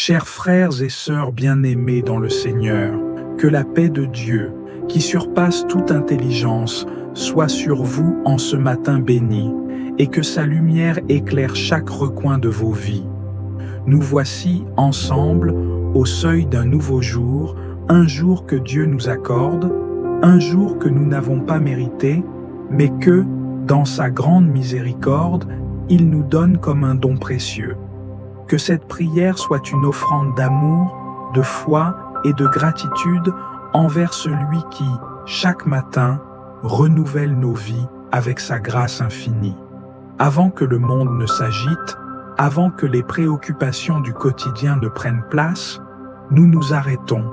Chers frères et sœurs bien-aimés dans le Seigneur, que la paix de Dieu, qui surpasse toute intelligence, soit sur vous en ce matin béni, et que sa lumière éclaire chaque recoin de vos vies. Nous voici ensemble au seuil d'un nouveau jour, un jour que Dieu nous accorde, un jour que nous n'avons pas mérité, mais que, dans sa grande miséricorde, il nous donne comme un don précieux. Que cette prière soit une offrande d'amour, de foi et de gratitude envers celui qui, chaque matin, renouvelle nos vies avec sa grâce infinie. Avant que le monde ne s'agite, avant que les préoccupations du quotidien ne prennent place, nous nous arrêtons,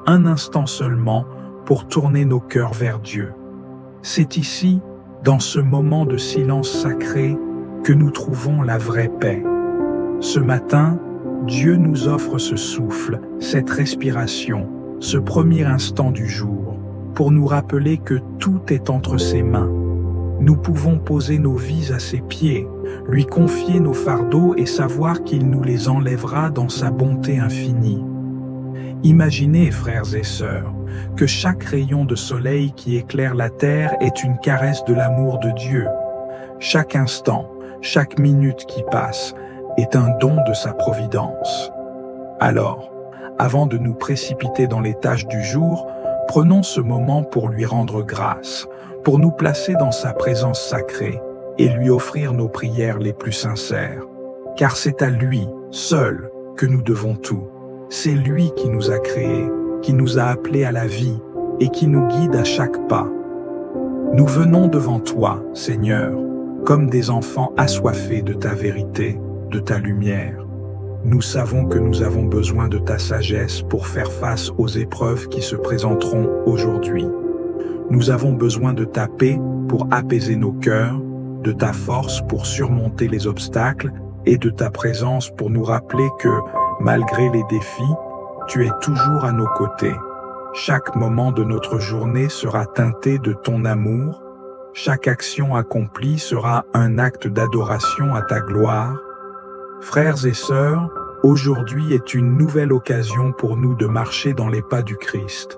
un instant seulement, pour tourner nos cœurs vers Dieu. C'est ici, dans ce moment de silence sacré, que nous trouvons la vraie paix. Ce matin, Dieu nous offre ce souffle, cette respiration, ce premier instant du jour, pour nous rappeler que tout est entre ses mains. Nous pouvons poser nos vies à ses pieds, lui confier nos fardeaux et savoir qu'il nous les enlèvera dans sa bonté infinie. Imaginez, frères et sœurs, que chaque rayon de soleil qui éclaire la terre est une caresse de l'amour de Dieu. Chaque instant, chaque minute qui passe est un don de sa providence. Alors, avant de nous précipiter dans les tâches du jour, prenons ce moment pour lui rendre grâce, pour nous placer dans sa présence sacrée et lui offrir nos prières les plus sincères. Car c'est à lui, seul, que nous devons tout. C'est lui qui nous a créés, qui nous a appelés à la vie et qui nous guide à chaque pas. Nous venons devant toi, Seigneur, comme des enfants assoiffés de ta vérité, de ta lumière. Nous savons que nous avons besoin de ta sagesse pour faire face aux épreuves qui se présenteront aujourd'hui. Nous avons besoin de ta paix pour apaiser nos cœurs, de ta force pour surmonter les obstacles et de ta présence pour nous rappeler que, malgré les défis, tu es toujours à nos côtés. Chaque moment de notre journée sera teinté de ton amour. Chaque action accomplie sera un acte d'adoration à ta gloire. Frères et sœurs, aujourd'hui est une nouvelle occasion pour nous de marcher dans les pas du Christ.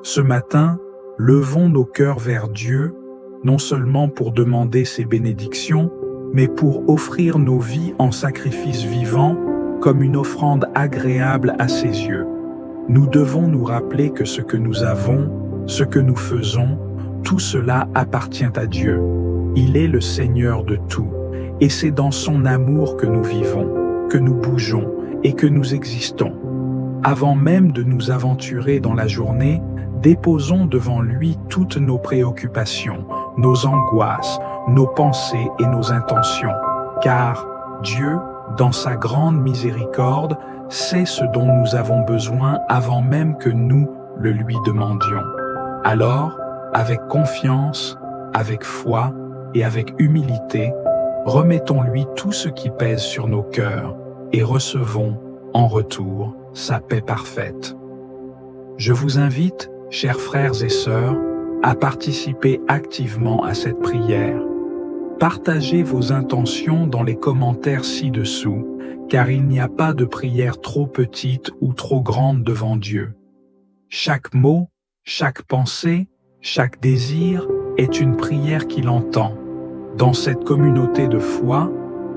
Ce matin, levons nos cœurs vers Dieu, non seulement pour demander ses bénédictions, mais pour offrir nos vies en sacrifice vivant, comme une offrande agréable à ses yeux. Nous devons nous rappeler que ce que nous avons, ce que nous faisons, tout cela appartient à Dieu. Il est le Seigneur de tout. Et c'est dans son amour que nous vivons, que nous bougeons et que nous existons. Avant même de nous aventurer dans la journée, déposons devant lui toutes nos préoccupations, nos angoisses, nos pensées et nos intentions. Car Dieu, dans sa grande miséricorde, sait ce dont nous avons besoin avant même que nous le lui demandions. Alors, avec confiance, avec foi et avec humilité, remettons-lui tout ce qui pèse sur nos cœurs et recevons, en retour, sa paix parfaite. Je vous invite, chers frères et sœurs, à participer activement à cette prière. Partagez vos intentions dans les commentaires ci-dessous, car il n'y a pas de prière trop petite ou trop grande devant Dieu. Chaque mot, chaque pensée, chaque désir est une prière qu'il entend. Dans cette communauté de foi,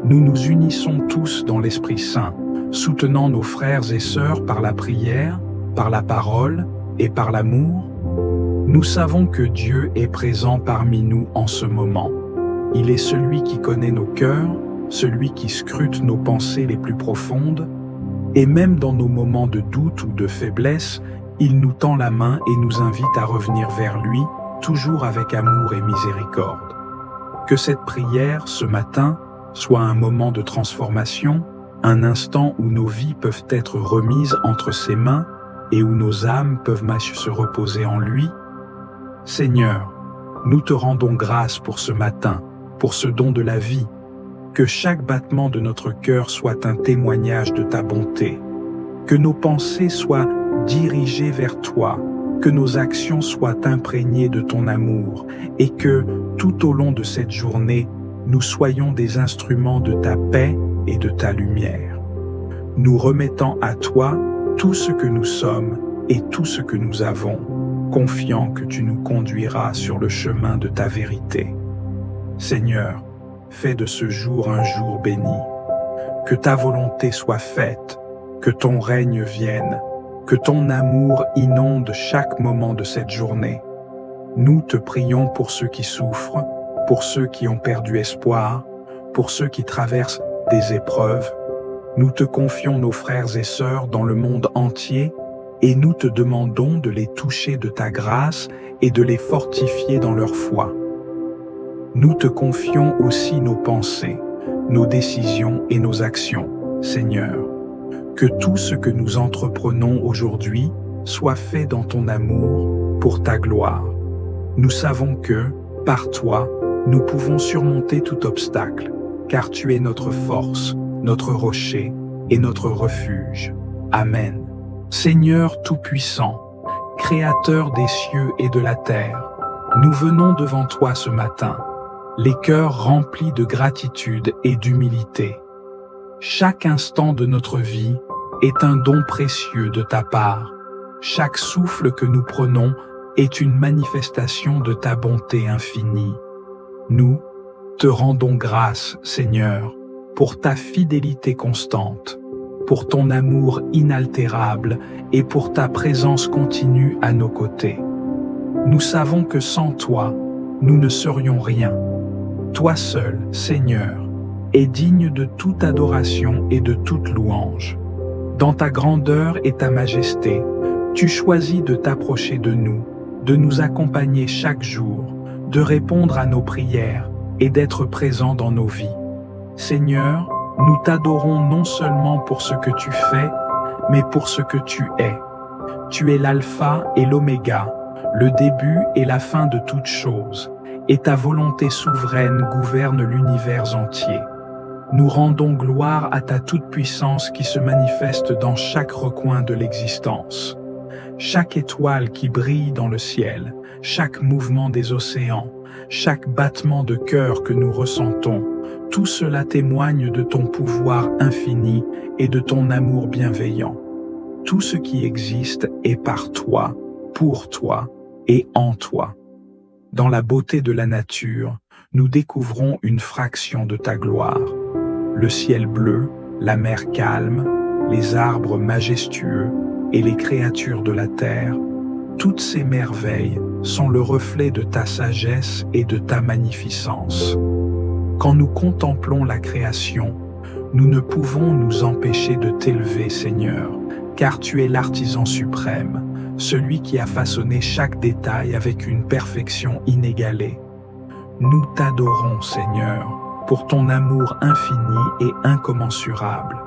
nous nous unissons tous dans l'Esprit Saint, soutenant nos frères et sœurs par la prière, par la parole et par l'amour. Nous savons que Dieu est présent parmi nous en ce moment. Il est celui qui connaît nos cœurs, celui qui scrute nos pensées les plus profondes, et même dans nos moments de doute ou de faiblesse, il nous tend la main et nous invite à revenir vers lui, toujours avec amour et miséricorde. Que cette prière, ce matin, soit un moment de transformation, un instant où nos vies peuvent être remises entre ses mains et où nos âmes peuvent se reposer en lui. Seigneur, nous te rendons grâce pour ce matin, pour ce don de la vie. Que chaque battement de notre cœur soit un témoignage de ta bonté. Que nos pensées soient dirigées vers toi, que nos actions soient imprégnées de ton amour et que, tout au long de cette journée, nous soyons des instruments de ta paix et de ta lumière. nous remettant à toi tout ce que nous sommes et tout ce que nous avons, confiant que tu nous conduiras sur le chemin de ta vérité. Seigneur, fais de ce jour un jour béni. Que ta volonté soit faite, que ton règne vienne, que ton amour inonde chaque moment de cette journée. Nous te prions pour ceux qui souffrent, pour ceux qui ont perdu espoir, pour ceux qui traversent des épreuves. Nous te confions nos frères et sœurs dans le monde entier et nous te demandons de les toucher de ta grâce et de les fortifier dans leur foi. Nous te confions aussi nos pensées, nos décisions et nos actions, Seigneur. Que tout ce que nous entreprenons aujourd'hui soit fait dans ton amour pour ta gloire. Nous savons que, par toi, nous pouvons surmonter tout obstacle, car tu es notre force, notre rocher et notre refuge. Amen. Seigneur Tout-Puissant, Créateur des cieux et de la terre, nous venons devant toi ce matin, les cœurs remplis de gratitude et d'humilité. Chaque instant de notre vie est un don précieux de ta part. Chaque souffle que nous prenons est une manifestation de ta bonté infinie. Nous te rendons grâce, Seigneur, pour ta fidélité constante, pour ton amour inaltérable et pour ta présence continue à nos côtés. Nous savons que sans toi, nous ne serions rien. Toi seul, Seigneur, est digne de toute adoration et de toute louange. Dans ta grandeur et ta majesté, tu choisis de t'approcher de nous accompagner chaque jour, de répondre à nos prières et d'être présent dans nos vies. Seigneur, nous t'adorons non seulement pour ce que tu fais, mais pour ce que tu es. Tu es l'alpha et l'oméga, le début et la fin de toutes choses, et ta volonté souveraine gouverne l'univers entier. Nous rendons gloire à ta toute-puissance qui se manifeste dans chaque recoin de l'existence. Chaque étoile qui brille dans le ciel, chaque mouvement des océans, chaque battement de cœur que nous ressentons, tout cela témoigne de ton pouvoir infini et de ton amour bienveillant. Tout ce qui existe est par toi, pour toi et en toi. Dans la beauté de la nature, nous découvrons une fraction de ta gloire. Le ciel bleu, la mer calme, les arbres majestueux et les créatures de la terre, toutes ces merveilles sont le reflet de ta sagesse et de ta magnificence. Quand nous contemplons la création, nous ne pouvons nous empêcher de t'élever, Seigneur, car tu es l'artisan suprême, celui qui a façonné chaque détail avec une perfection inégalée. Nous t'adorons, Seigneur, pour ton amour infini et incommensurable.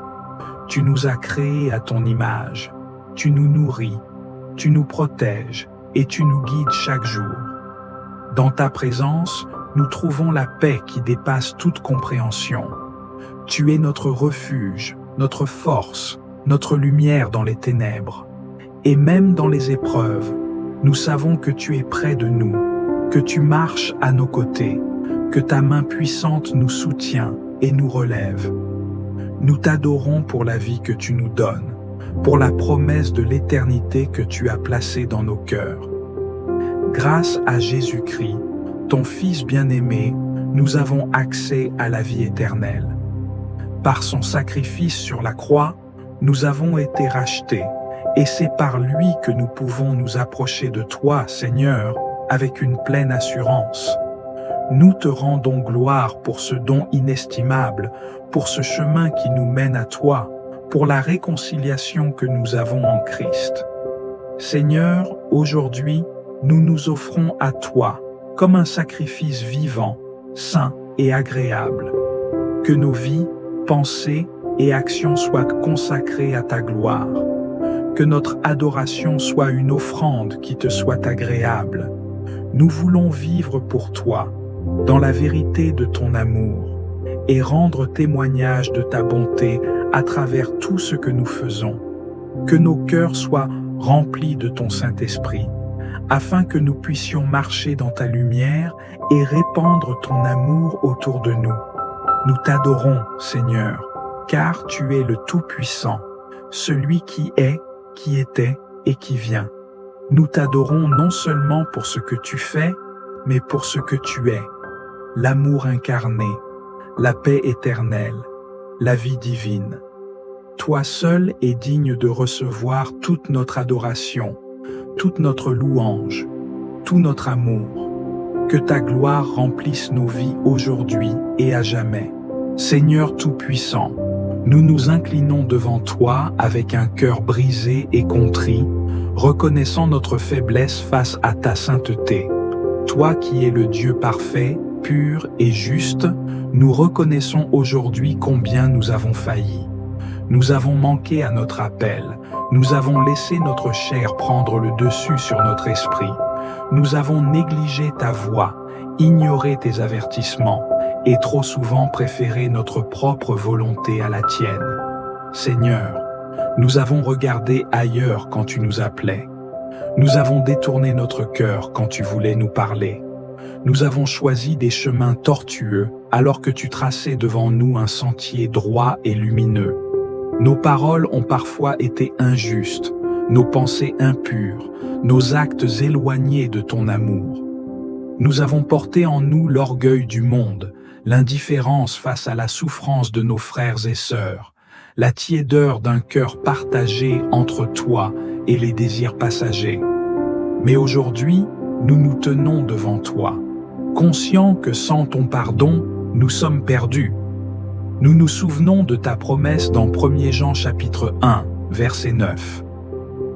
Tu nous as créés à ton image, tu nous nourris, tu nous protèges et tu nous guides chaque jour. Dans ta présence, nous trouvons la paix qui dépasse toute compréhension. Tu es notre refuge, notre force, notre lumière dans les ténèbres. Et même dans les épreuves, nous savons que tu es près de nous, que tu marches à nos côtés, que ta main puissante nous soutient et nous relève. Nous t'adorons pour la vie que tu nous donnes, pour la promesse de l'éternité que tu as placée dans nos cœurs. Grâce à Jésus-Christ, ton Fils bien-aimé, nous avons accès à la vie éternelle. Par son sacrifice sur la croix, nous avons été rachetés, et c'est par lui que nous pouvons nous approcher de toi, Seigneur, avec une pleine assurance. Nous te rendons gloire pour ce don inestimable, pour ce chemin qui nous mène à toi, pour la réconciliation que nous avons en Christ. Seigneur, aujourd'hui, nous nous offrons à toi comme un sacrifice vivant, saint et agréable. Que nos vies, pensées et actions soient consacrées à ta gloire. Que notre adoration soit une offrande qui te soit agréable. Nous voulons vivre pour toi, dans la vérité de ton amour, et rendre témoignage de ta bonté à travers tout ce que nous faisons. Que nos cœurs soient remplis de ton Saint-Esprit, afin que nous puissions marcher dans ta lumière et répandre ton amour autour de nous. Nous t'adorons, Seigneur, car tu es le Tout-Puissant, celui qui est, qui était et qui vient. Nous t'adorons non seulement pour ce que tu fais, mais pour ce que tu es, l'amour incarné, la paix éternelle, la vie divine. Toi seul es digne de recevoir toute notre adoration, toute notre louange, tout notre amour. Que ta gloire remplisse nos vies aujourd'hui et à jamais. Seigneur Tout-Puissant, nous nous inclinons devant toi avec un cœur brisé et contrit, reconnaissant notre faiblesse face à ta sainteté. Toi qui es le Dieu parfait, pur et juste, nous reconnaissons aujourd'hui combien nous avons failli. Nous avons manqué à notre appel, nous avons laissé notre chair prendre le dessus sur notre esprit. Nous avons négligé ta voix, ignoré tes avertissements et trop souvent préféré notre propre volonté à la tienne. Seigneur, nous avons regardé ailleurs quand tu nous appelais. Nous avons détourné notre cœur quand tu voulais nous parler. Nous avons choisi des chemins tortueux alors que tu traçais devant nous un sentier droit et lumineux. Nos paroles ont parfois été injustes, nos pensées impures, nos actes éloignés de ton amour. Nous avons porté en nous l'orgueil du monde, l'indifférence face à la souffrance de nos frères et sœurs, la tiédeur d'un cœur partagé entre toi et les désirs passagers. Mais aujourd'hui, nous nous tenons devant toi, conscients que sans ton pardon, nous sommes perdus. Nous nous souvenons de ta promesse dans 1 Jean chapitre 1, verset 9.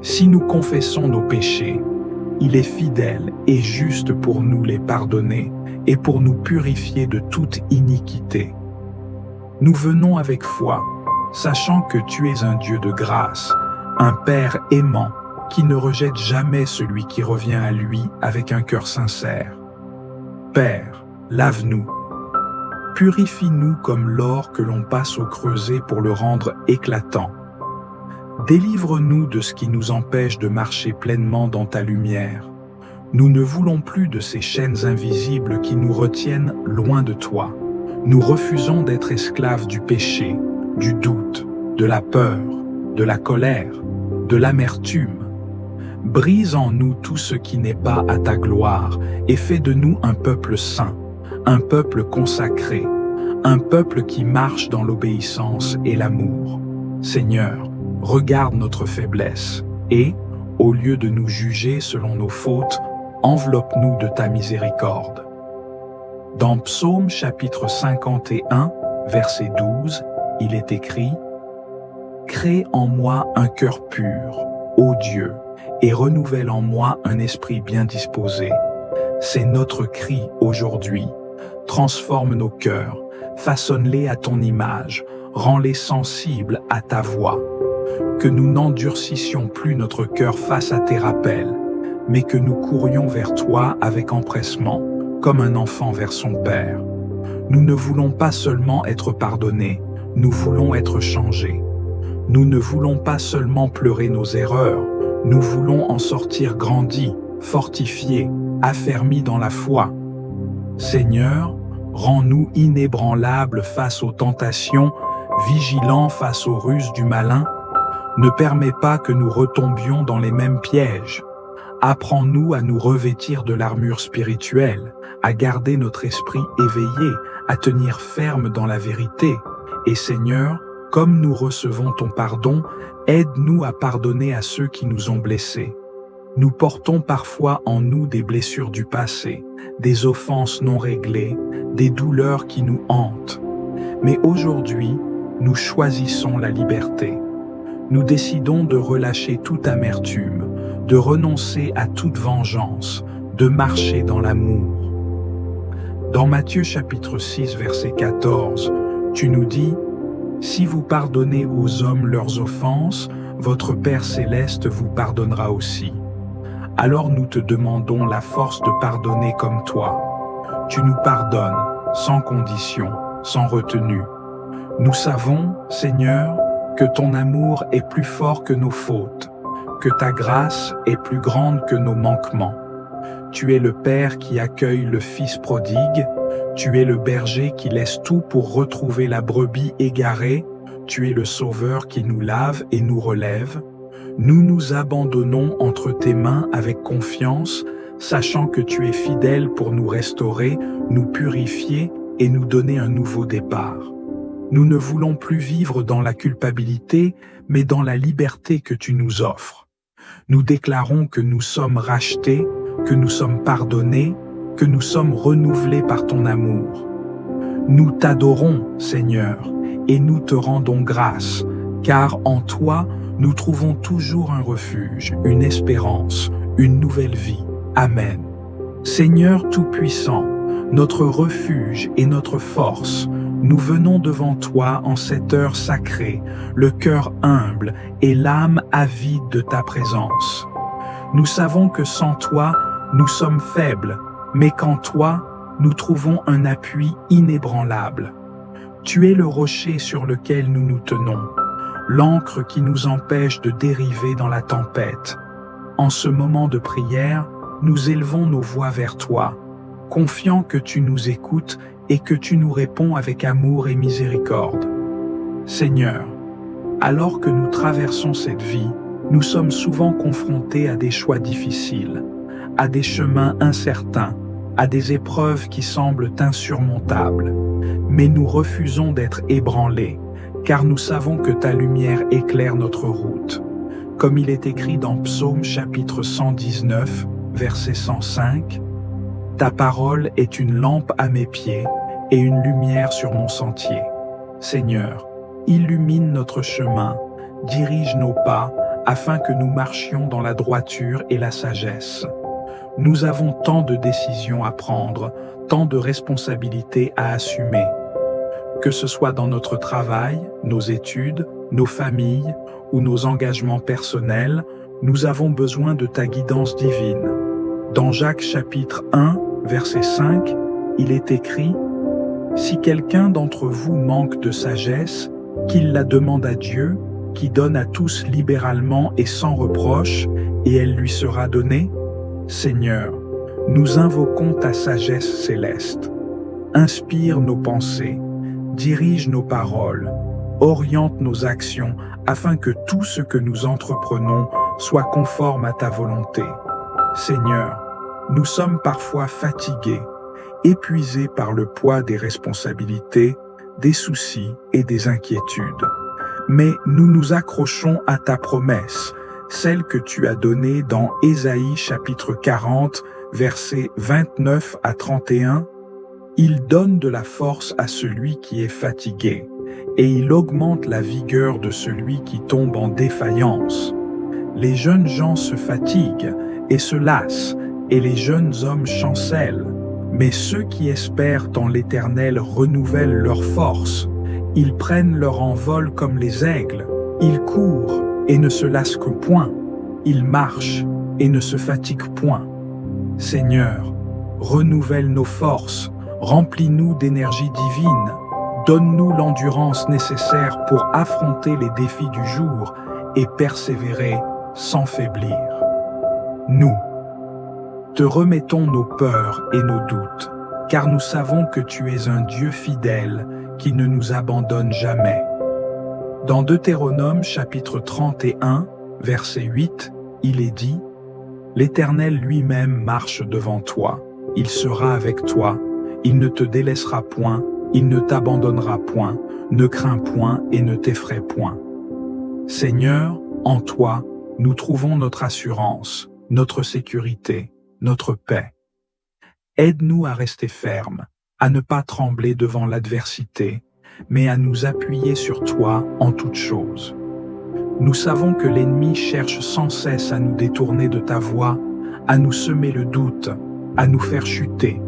Si nous confessons nos péchés, il est fidèle et juste pour nous les pardonner et pour nous purifier de toute iniquité. Nous venons avec foi, sachant que tu es un Dieu de grâce, un Père aimant qui ne rejette jamais celui qui revient à lui avec un cœur sincère. Père, lave-nous. Purifie-nous comme l'or que l'on passe au creuset pour le rendre éclatant. Délivre-nous de ce qui nous empêche de marcher pleinement dans ta lumière. Nous ne voulons plus de ces chaînes invisibles qui nous retiennent loin de toi. Nous refusons d'être esclaves du péché, du doute, de la peur, de la colère, de l'amertume. Brise en nous tout ce qui n'est pas à ta gloire et fais de nous un peuple saint, un peuple consacré, un peuple qui marche dans l'obéissance et l'amour. Seigneur, regarde notre faiblesse et, au lieu de nous juger selon nos fautes, enveloppe-nous de ta miséricorde. Dans Psaume chapitre 51, verset 12, il est écrit « Crée en moi un cœur pur, ô Dieu, et renouvelle en moi un esprit bien disposé. » C'est notre cri aujourd'hui. Transforme nos cœurs, façonne-les à ton image, rends-les sensibles à ta voix. Que nous n'endurcissions plus notre cœur face à tes rappels, mais que nous courions vers toi avec empressement, comme un enfant vers son père. Nous ne voulons pas seulement être pardonnés, nous voulons être changés. Nous ne voulons pas seulement pleurer nos erreurs, nous voulons en sortir grandis, fortifiés, affermis dans la foi. Seigneur, rends-nous inébranlables face aux tentations, vigilants face aux ruses du malin. Ne permets pas que nous retombions dans les mêmes pièges. Apprends-nous à nous revêtir de l'armure spirituelle, à garder notre esprit éveillé, à tenir ferme dans la vérité. Et Seigneur, comme nous recevons ton pardon, aide-nous à pardonner à ceux qui nous ont blessés. Nous portons parfois en nous des blessures du passé, des offenses non réglées, des douleurs qui nous hantent. Mais aujourd'hui, nous choisissons la liberté. Nous décidons de relâcher toute amertume, de renoncer à toute vengeance, de marcher dans l'amour. Dans Matthieu chapitre 6, verset 14, tu nous dis « Si vous pardonnez aux hommes leurs offenses, votre Père céleste vous pardonnera aussi. » Alors nous te demandons la force de pardonner comme toi. Tu nous pardonnes, sans condition, sans retenue. Nous savons, Seigneur, que ton amour est plus fort que nos fautes, que ta grâce est plus grande que nos manquements. Tu es le Père qui accueille le Fils prodigue, tu es le berger qui laisse tout pour retrouver la brebis égarée, Tu es le Sauveur qui nous lave et nous relève. Nous nous abandonnons entre tes mains avec confiance, sachant que tu es fidèle pour nous restaurer, nous purifier et nous donner un nouveau départ. Nous ne voulons plus vivre dans la culpabilité, mais dans la liberté que tu nous offres. Nous déclarons que nous sommes rachetés, que nous sommes pardonnés, que nous sommes renouvelés par ton amour. Nous t'adorons, Seigneur, et nous te rendons grâce, car en toi, nous trouvons toujours un refuge, une espérance, une nouvelle vie. Amen. Seigneur Tout-Puissant, notre refuge et notre force, nous venons devant toi en cette heure sacrée, le cœur humble et l'âme avide de ta présence. Nous savons que sans toi, nous sommes faibles, mais qu'en toi, nous trouvons un appui inébranlable. Tu es le rocher sur lequel nous nous tenons, l'ancre qui nous empêche de dériver dans la tempête. En ce moment de prière, nous élevons nos voix vers toi, confiants que tu nous écoutes et que tu nous réponds avec amour et miséricorde. Seigneur, alors que nous traversons cette vie, nous sommes souvent confrontés à des choix difficiles, à des chemins incertains, à des épreuves qui semblent insurmontables. Mais nous refusons d'être ébranlés, car nous savons que ta lumière éclaire notre route. Comme il est écrit dans Psaume chapitre 119, verset 105, « Ta parole est une lampe à mes pieds et une lumière sur mon sentier. » Seigneur, illumine notre chemin, dirige nos pas, afin que nous marchions dans la droiture et la sagesse. Nous avons tant de décisions à prendre, tant de responsabilités à assumer. Que ce soit dans notre travail, nos études, nos familles ou nos engagements personnels, nous avons besoin de ta guidance divine. Dans Jacques chapitre 1, verset 5, il est écrit « Si quelqu'un d'entre vous manque de sagesse, qu'il la demande à Dieu, qui donne à tous libéralement et sans reproche, et elle lui sera donnée. Seigneur, nous invoquons ta sagesse céleste. Inspire nos pensées, dirige nos paroles, oriente nos actions afin que tout ce que nous entreprenons soit conforme à ta volonté. Seigneur, nous sommes parfois fatigués, épuisés par le poids des responsabilités, des soucis et des inquiétudes. Mais nous nous accrochons à ta promesse, celle que tu as donnée dans Ésaïe chapitre 40, versets 29 à 31. Il donne de la force à celui qui est fatigué, et il augmente la vigueur de celui qui tombe en défaillance. Les jeunes gens se fatiguent et se lassent, et les jeunes hommes chancellent. Mais ceux qui espèrent en l'Éternel renouvellent leur force. Ils prennent leur envol comme les aigles. Ils courent et ne se lassent que point. Ils marchent et ne se fatiguent point. Seigneur, renouvelle nos forces, remplis-nous d'énergie divine, donne-nous l'endurance nécessaire pour affronter les défis du jour et persévérer sans faiblir. Nous te remettons nos peurs et nos doutes, car nous savons que tu es un Dieu fidèle qui ne nous abandonne jamais. Dans Deutéronome chapitre 31, verset 8, il est dit « L'Éternel lui-même marche devant toi, il sera avec toi, il ne te délaissera point, il ne t'abandonnera point, ne crains point et ne t'effraie point. » Seigneur, en toi, nous trouvons notre assurance, notre sécurité, notre paix. Aide-nous à rester fermes, à ne pas trembler devant l'adversité, mais à nous appuyer sur toi en toutes choses. Nous savons que l'ennemi cherche sans cesse à nous détourner de ta voie, à nous semer le doute, à nous faire chuter.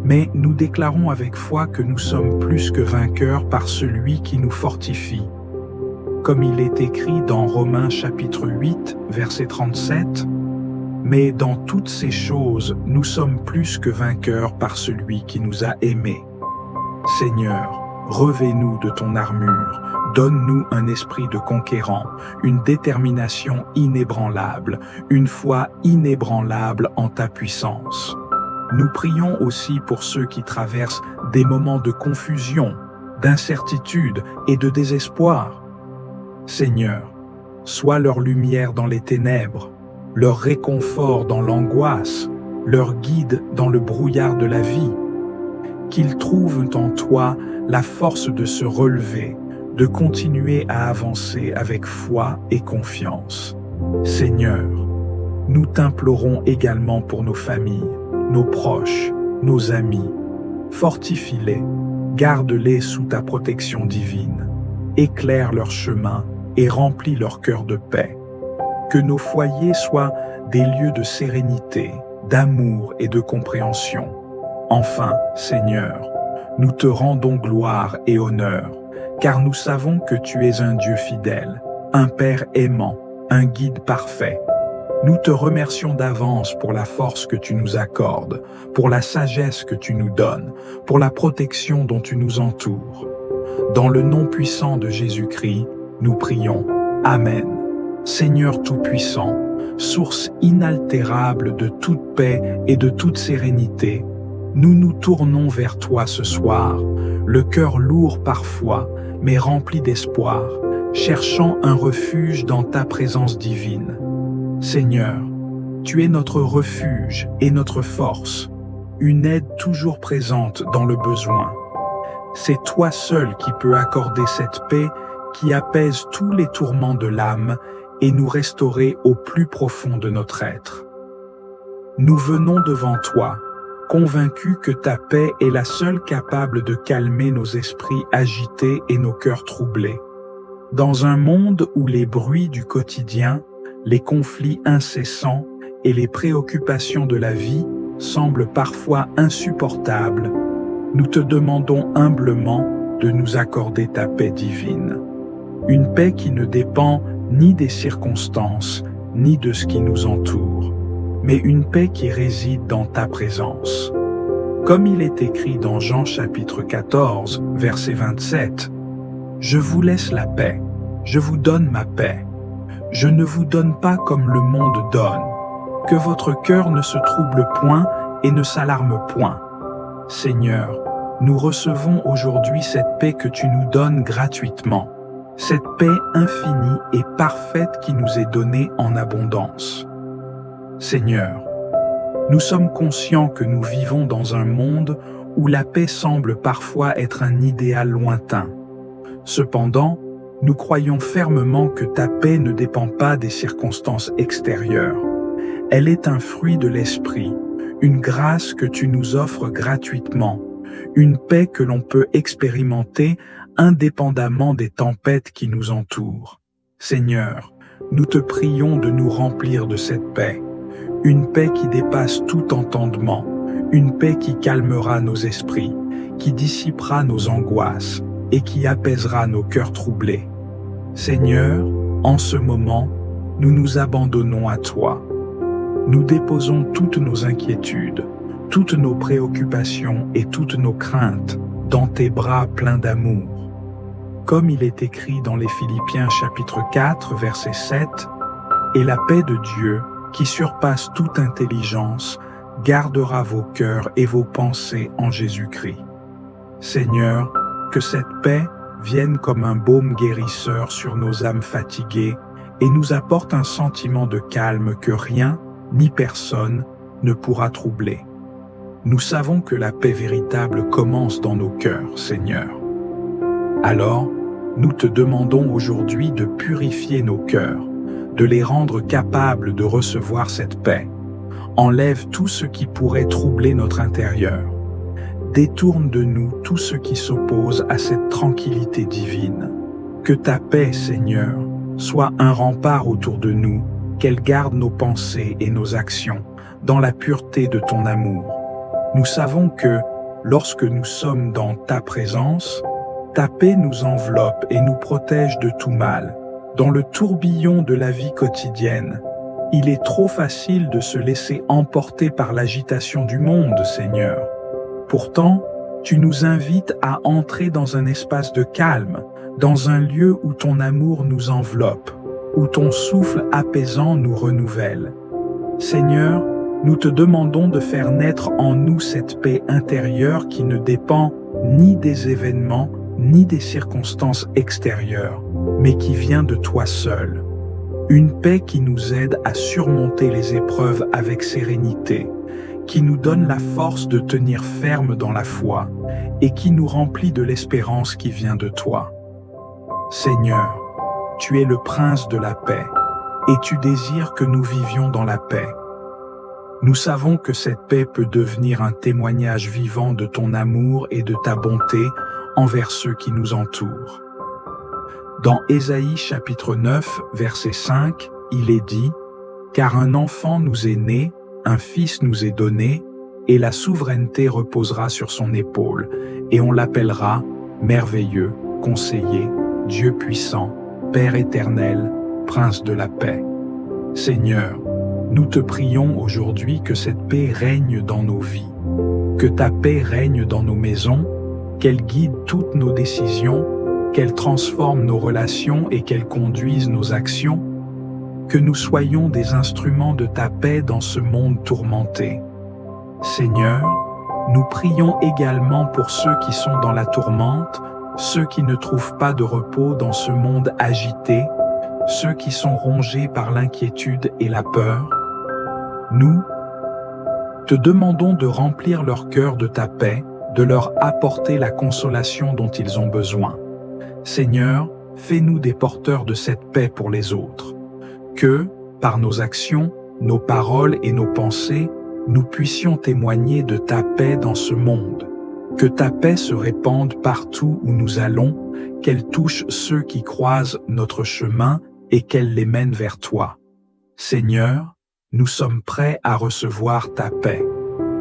Mais nous déclarons avec foi que nous sommes plus que vainqueurs par celui qui nous fortifie. Comme il est écrit dans Romains chapitre 8, verset 37, « Mais dans toutes ces choses, nous sommes plus que vainqueurs par celui qui nous a aimés. » Seigneur, revêt-nous de ton armure, donne-nous un esprit de conquérant, une détermination inébranlable, une foi inébranlable en ta puissance. Nous prions aussi pour ceux qui traversent des moments de confusion, d'incertitude et de désespoir. Seigneur, sois leur lumière dans les ténèbres, leur réconfort dans l'angoisse, leur guide dans le brouillard de la vie. Qu'ils trouvent en toi la force de se relever, de continuer à avancer avec foi et confiance. Seigneur, nous t'implorons également pour nos familles, nos proches, nos amis. Fortifie-les, garde-les sous ta protection divine, éclaire leur chemin et remplis leur cœur de paix. Que nos foyers soient des lieux de sérénité, d'amour et de compréhension. Enfin, Seigneur, nous te rendons gloire et honneur, car nous savons que tu es un Dieu fidèle, un Père aimant, un guide parfait. Nous te remercions d'avance pour la force que tu nous accordes, pour la sagesse que tu nous donnes, pour la protection dont tu nous entoures. Dans le nom puissant de Jésus-Christ, nous prions. Amen. Seigneur Tout-Puissant, source inaltérable de toute paix et de toute sérénité, nous nous tournons vers toi ce soir, le cœur lourd parfois, mais rempli d'espoir, cherchant un refuge dans ta présence divine. Seigneur, tu es notre refuge et notre force, une aide toujours présente dans le besoin. C'est toi seul qui peux accorder cette paix qui apaise tous les tourments de l'âme et nous restaurer au plus profond de notre être. Nous venons devant toi, convaincus que ta paix est la seule capable de calmer nos esprits agités et nos cœurs troublés. Dans un monde où les bruits du quotidien, les conflits incessants et les préoccupations de la vie semblent parfois insupportables, nous te demandons humblement de nous accorder ta paix divine. Une paix qui ne dépend ni des circonstances, ni de ce qui nous entoure, mais une paix qui réside dans ta présence. Comme il est écrit dans Jean chapitre 14, verset 27, « Je vous laisse la paix, je vous donne ma paix. Je ne vous donne pas comme le monde donne. Que votre cœur ne se trouble point et ne s'alarme point. » Seigneur, nous recevons aujourd'hui cette paix que tu nous donnes gratuitement, cette paix infinie et parfaite qui nous est donnée en abondance. Seigneur, nous sommes conscients que nous vivons dans un monde où la paix semble parfois être un idéal lointain. Cependant, nous croyons fermement que ta paix ne dépend pas des circonstances extérieures. Elle est un fruit de l'esprit, une grâce que tu nous offres gratuitement, une paix que l'on peut expérimenter indépendamment des tempêtes qui nous entourent. Seigneur, nous te prions de nous remplir de cette paix, une paix qui dépasse tout entendement, une paix qui calmera nos esprits, qui dissipera nos angoisses et qui apaisera nos cœurs troublés. Seigneur, en ce moment, nous nous abandonnons à toi. Nous déposons toutes nos inquiétudes, toutes nos préoccupations et toutes nos craintes dans tes bras pleins d'amour. Comme il est écrit dans les Philippiens chapitre 4, verset 7, « Et la paix de Dieu, qui surpasse toute intelligence, gardera vos cœurs et vos pensées en Jésus-Christ. » Seigneur, que cette paix vienne comme un baume guérisseur sur nos âmes fatiguées et nous apporte un sentiment de calme que rien, ni personne, ne pourra troubler. Nous savons que la paix véritable commence dans nos cœurs, Seigneur. Alors, nous te demandons aujourd'hui de purifier nos cœurs, de les rendre capables de recevoir cette paix. Enlève tout ce qui pourrait troubler notre intérieur. Détourne de nous tout ce qui s'oppose à cette tranquillité divine. Que ta paix, Seigneur, soit un rempart autour de nous, qu'elle garde nos pensées et nos actions dans la pureté de ton amour. Nous savons que, lorsque nous sommes dans ta présence, ta paix nous enveloppe et nous protège de tout mal. Dans le tourbillon de la vie quotidienne, il est trop facile de se laisser emporter par l'agitation du monde, Seigneur. Pourtant, tu nous invites à entrer dans un espace de calme, dans un lieu où ton amour nous enveloppe, où ton souffle apaisant nous renouvelle. Seigneur, nous te demandons de faire naître en nous cette paix intérieure qui ne dépend ni des événements, ni des circonstances extérieures, mais qui vient de toi seul. Une paix qui nous aide à surmonter les épreuves avec sérénité, qui nous donne la force de tenir ferme dans la foi et qui nous remplit de l'espérance qui vient de toi. Seigneur, tu es le prince de la paix et tu désires que nous vivions dans la paix. Nous savons que cette paix peut devenir un témoignage vivant de ton amour et de ta bonté envers ceux qui nous entourent. Dans Ésaïe chapitre 9, verset 5, il est dit « Car un enfant nous est né, un fils nous est donné, et la souveraineté reposera sur son épaule, et on l'appellera merveilleux, conseiller, Dieu puissant, Père éternel, Prince de la paix. » Seigneur, nous te prions aujourd'hui que cette paix règne dans nos vies, que ta paix règne dans nos maisons, qu'elle guide toutes nos décisions, qu'elle transforme nos relations et qu'elle conduise nos actions, que nous soyons des instruments de ta paix dans ce monde tourmenté. Seigneur, nous prions également pour ceux qui sont dans la tourmente, ceux qui ne trouvent pas de repos dans ce monde agité, ceux qui sont rongés par l'inquiétude et la peur. Nous te demandons de remplir leur cœur de ta paix, de leur apporter la consolation dont ils ont besoin. Seigneur, fais-nous des porteurs de cette paix pour les autres. Que, par nos actions, nos paroles et nos pensées, nous puissions témoigner de ta paix dans ce monde. Que ta paix se répande partout où nous allons, qu'elle touche ceux qui croisent notre chemin et qu'elle les mène vers toi. Seigneur, nous sommes prêts à recevoir ta paix.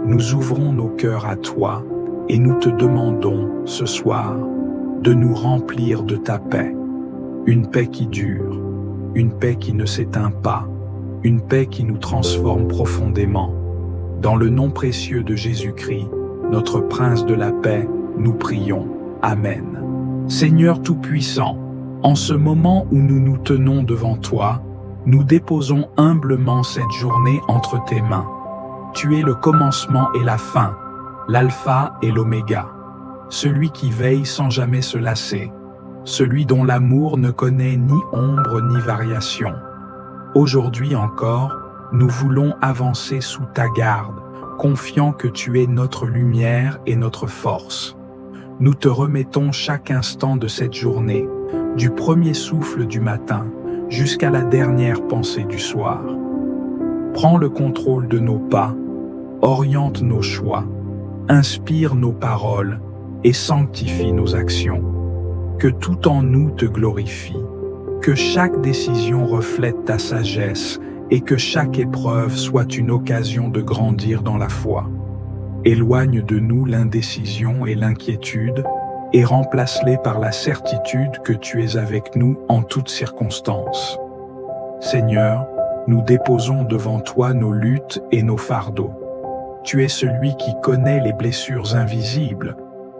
Nous ouvrons nos cœurs à toi et nous te demandons ce soir de nous remplir de ta paix. Une paix qui dure, une paix qui ne s'éteint pas, une paix qui nous transforme profondément. Dans le nom précieux de Jésus-Christ, notre Prince de la paix, nous prions. Amen. Seigneur Tout-Puissant, en ce moment où nous nous tenons devant toi, nous déposons humblement cette journée entre tes mains. Tu es le commencement et la fin, l'alpha et l'oméga, celui qui veille sans jamais se lasser, celui dont l'amour ne connaît ni ombre ni variation. Aujourd'hui encore, nous voulons avancer sous ta garde, confiant que tu es notre lumière et notre force. Nous te remettons chaque instant de cette journée, du premier souffle du matin jusqu'à la dernière pensée du soir. Prends le contrôle de nos pas, oriente nos choix, inspire nos paroles et sanctifie nos actions. Que tout en nous te glorifie, que chaque décision reflète ta sagesse et que chaque épreuve soit une occasion de grandir dans la foi. Éloigne de nous l'indécision et l'inquiétude et remplace-les par la certitude que tu es avec nous en toutes circonstances. Seigneur, nous déposons devant toi nos luttes et nos fardeaux. Tu es celui qui connaît les blessures invisibles,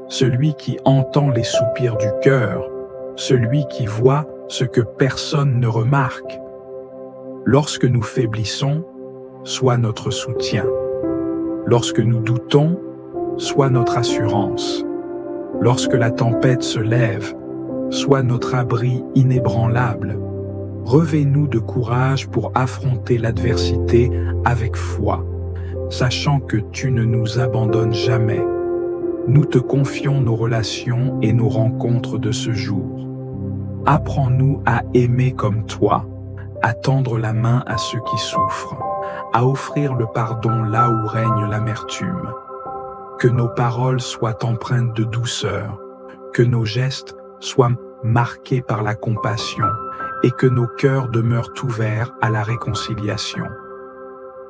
celui qui entend les soupirs du cœur, celui qui voit ce que personne ne remarque. Lorsque nous faiblissons, sois notre soutien. Lorsque nous doutons, sois notre assurance. Lorsque la tempête se lève, sois notre abri inébranlable. Revêt-nous de courage pour affronter l'adversité avec foi, sachant que tu ne nous abandonnes jamais. Nous te confions nos relations et nos rencontres de ce jour. Apprends-nous à aimer comme toi, à tendre la main à ceux qui souffrent, à offrir le pardon là où règne l'amertume. Que nos paroles soient empreintes de douceur, que nos gestes soient marqués par la compassion et que nos cœurs demeurent ouverts à la réconciliation.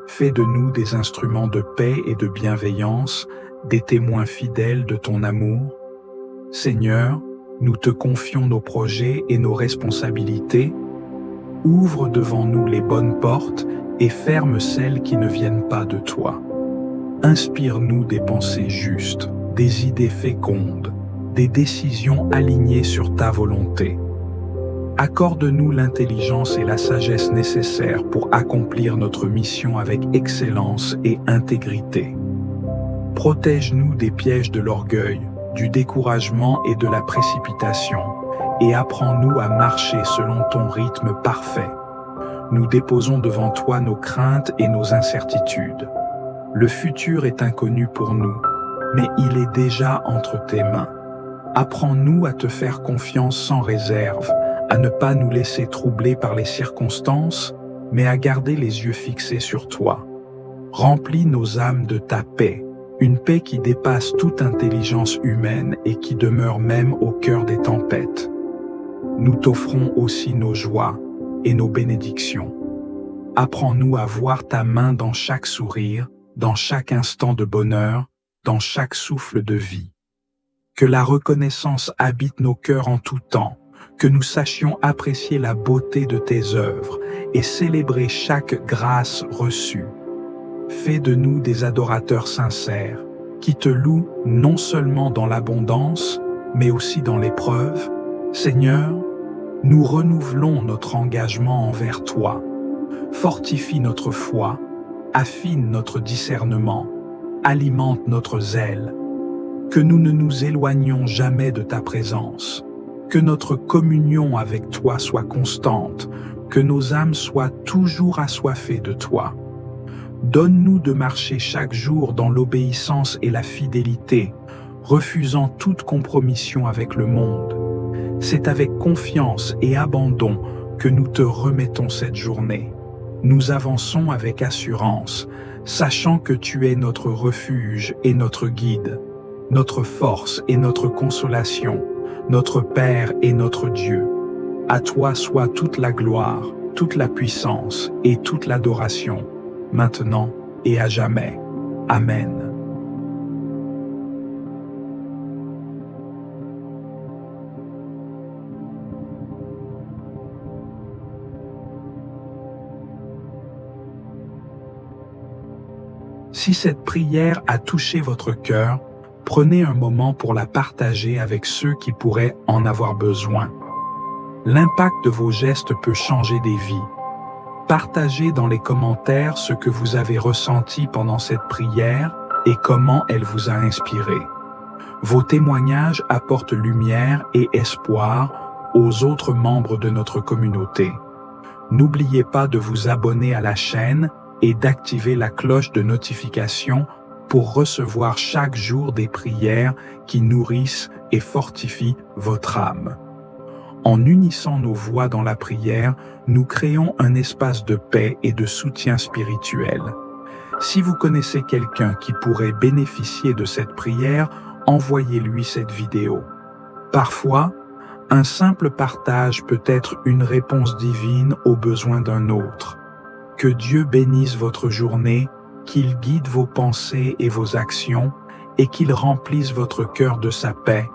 Fais de nous des instruments de paix et de bienveillance, des témoins fidèles de ton amour. Seigneur, nous te confions nos projets et nos responsabilités. Ouvre devant nous les bonnes portes et ferme celles qui ne viennent pas de toi. Inspire-nous des pensées justes, des idées fécondes, des décisions alignées sur ta volonté. Accorde-nous l'intelligence et la sagesse nécessaires pour accomplir notre mission avec excellence et intégrité. Protège-nous des pièges de l'orgueil, du découragement et de la précipitation, et apprends-nous à marcher selon ton rythme parfait. Nous déposons devant toi nos craintes et nos incertitudes. Le futur est inconnu pour nous, mais il est déjà entre tes mains. Apprends-nous à te faire confiance sans réserve, à ne pas nous laisser troubler par les circonstances, mais à garder les yeux fixés sur toi. Remplis nos âmes de ta paix, une paix qui dépasse toute intelligence humaine et qui demeure même au cœur des tempêtes. Nous t'offrons aussi nos joies et nos bénédictions. Apprends-nous à voir ta main dans chaque sourire, dans chaque instant de bonheur, dans chaque souffle de vie. Que la reconnaissance habite nos cœurs en tout temps, que nous sachions apprécier la beauté de tes œuvres et célébrer chaque grâce reçue. Fais de nous des adorateurs sincères, qui te louent non seulement dans l'abondance, mais aussi dans l'épreuve. Seigneur, nous renouvelons notre engagement envers toi. Fortifie notre foi, affine notre discernement, alimente notre zèle. Que nous ne nous éloignions jamais de ta présence. Que notre communion avec toi soit constante, que nos âmes soient toujours assoiffées de toi. Donne-nous de marcher chaque jour dans l'obéissance et la fidélité, refusant toute compromission avec le monde. C'est avec confiance et abandon que nous te remettons cette journée. Nous avançons avec assurance, sachant que tu es notre refuge et notre guide, notre force et notre consolation, notre Père et notre Dieu. À toi soit toute la gloire, toute la puissance et toute l'adoration, maintenant et à jamais. Amen. Si cette prière a touché votre cœur, prenez un moment pour la partager avec ceux qui pourraient en avoir besoin. L'impact de vos gestes peut changer des vies. Partagez dans les commentaires ce que vous avez ressenti pendant cette prière et comment elle vous a inspiré. Vos témoignages apportent lumière et espoir aux autres membres de notre communauté. N'oubliez pas de vous abonner à la chaîne et d'activer la cloche de notification pour recevoir chaque jour des prières qui nourrissent et fortifient votre âme. En unissant nos voix dans la prière, nous créons un espace de paix et de soutien spirituel. Si vous connaissez quelqu'un qui pourrait bénéficier de cette prière, envoyez-lui cette vidéo. Parfois, un simple partage peut être une réponse divine aux besoins d'un autre. Que Dieu bénisse votre journée, qu'il guide vos pensées et vos actions, et qu'il remplisse votre cœur de sa paix